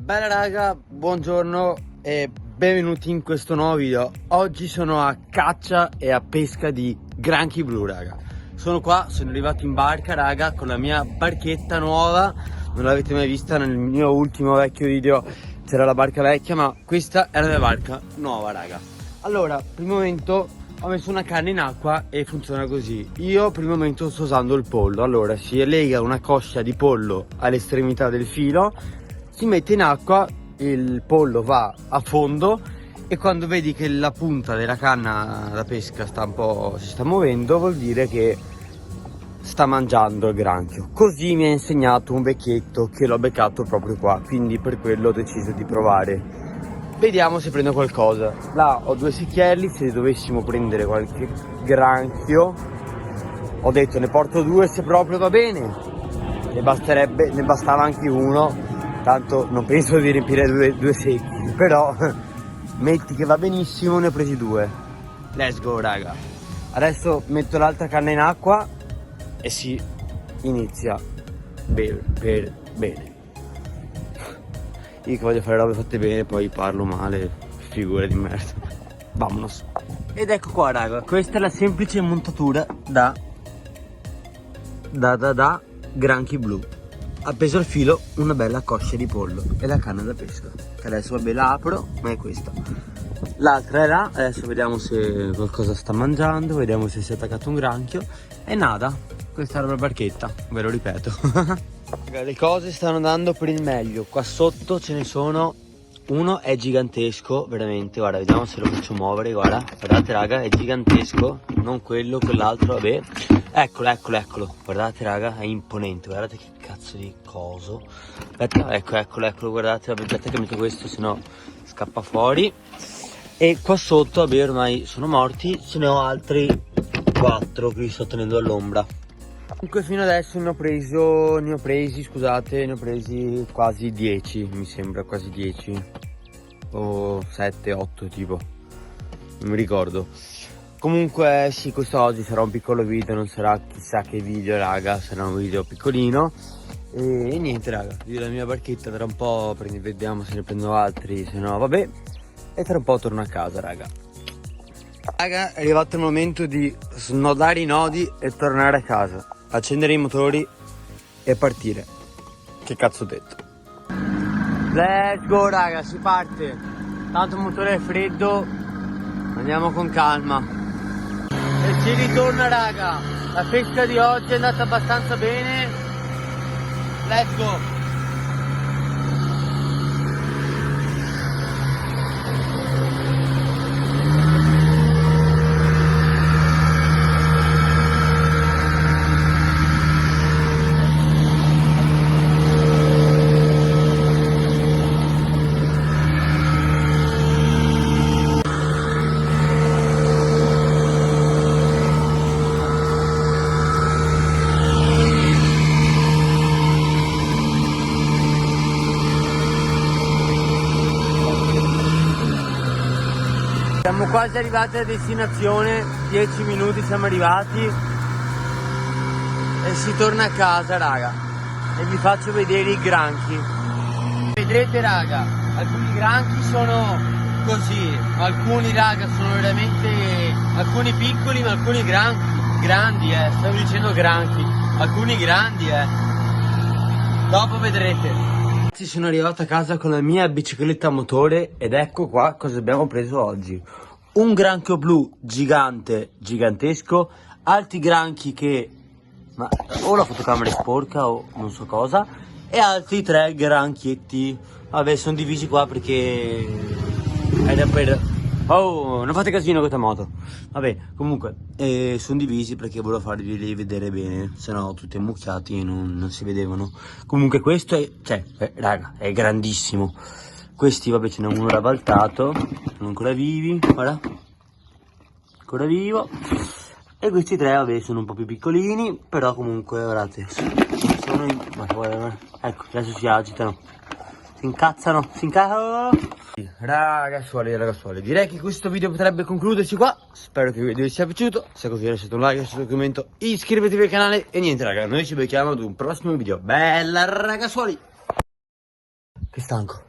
Bella raga, buongiorno e benvenuti in questo nuovo video. Oggi sono a caccia e a pesca di granchi blu raga. Sono qua, sono arrivato in barca raga con la mia barchetta nuova. Non l'avete mai vista nel mio ultimo vecchio video, c'era la barca vecchia, ma questa è la mia barca nuova raga. Allora, per il momento ho messo una canna in acqua e funziona così. Io per il momento sto usando il pollo. Allora si lega una coscia di pollo all'estremità del filo, si mette in acqua, il pollo va a fondo e quando vedi che la punta della canna da pesca sta un po', si sta muovendo, vuol dire che sta mangiando il granchio. Così mi ha insegnato un vecchietto che l'ho beccato proprio qua, quindi per quello ho deciso di provare. Vediamo se prendo qualcosa. Là ho due secchielli, se dovessimo prendere qualche granchio ho detto ne porto due se proprio va bene. Ne bastava anche uno, tanto non penso di riempire due secchi, però metti che va benissimo, ne ho presi due. Let's go raga. Adesso metto l'altra canna in acqua e si inizia per bene. Io che voglio fare robe fatte bene, poi parlo male, figure di merda. Vamonos. Ed ecco qua raga, questa è la semplice montatura da granchi blu. Appeso al filo una bella coscia di pollo e la canna da pesca, che adesso vabbè la apro, ma è questa. L'altra è là, adesso vediamo se qualcosa sta mangiando, vediamo se si è attaccato un granchio. E nada, questa è la barchetta, ve lo ripeto. Le cose stanno andando per il meglio. Qua sotto ce ne sono, uno è gigantesco veramente, guarda, vediamo se lo faccio muovere, guardate raga, è gigantesco, non quello, quell'altro, vabbè, eccolo, guardate raga, è imponente, guardate che cazzo di coso. Aspetta, eccolo, guardate, aspetta che metto questo, sennò scappa fuori. E qua sotto, vabbè, ormai sono morti, ce ne ho altri 4 che li sto tenendo all'ombra. Comunque fino adesso ne ho presi quasi 10, mi sembra, quasi 10 o 7, 8 tipo, non mi ricordo. Comunque sì, questo oggi sarà un piccolo video, non sarà chissà che video raga, sarà un video piccolino. E niente raga, io la mia barchetta tra un po' vediamo se ne prendo altri, se no vabbè. E tra un po' torno a casa raga. Raga, è arrivato il momento di snodare i nodi e tornare a casa, accendere i motori e partire. Che cazzo ho detto? Let's go raga, si parte. Tanto il motore è freddo, andiamo con calma. E si ritorna raga. La pesca di oggi è andata abbastanza bene. Let's go. Siamo quasi arrivati a destinazione, 10 minuti siamo arrivati e si torna a casa raga. E vi faccio vedere i granchi. Vedrete raga, alcuni granchi sono così, alcuni raga sono veramente, alcuni piccoli ma alcuni grandi stavo dicendo granchi, alcuni grandi dopo vedrete. Sono arrivato a casa con la mia bicicletta a motore ed ecco qua cosa abbiamo preso oggi. Un granchio blu gigantesco, altri granchi che ma o la fotocamera è sporca o non so cosa, e altri 3 granchietti. Vabbè, sono divisi qua perché è da per... Oh, non fate casino questa moto. Vabbè, comunque sono divisi perché volevo farvi vedere bene, se no tutti ammucchiati e non si vedevano. Comunque questo è, raga, è grandissimo. Questi vabbè ce n'è uno ribaltato, sono ancora vivi, guarda, ancora vivo. E questi 3 vabbè sono un po' più piccolini, però comunque guardate, sono in... guarda. Ecco, adesso si agitano, si incazzano. Ragazzuoli, direi che questo video potrebbe concludersi qua. Spero che il video vi sia piaciuto. Se è così lasciate un like, lasciate un commento, iscrivetevi al canale. E niente raga, noi ci becchiamo ad un prossimo video. Bella ragazzuoli. Che stanco.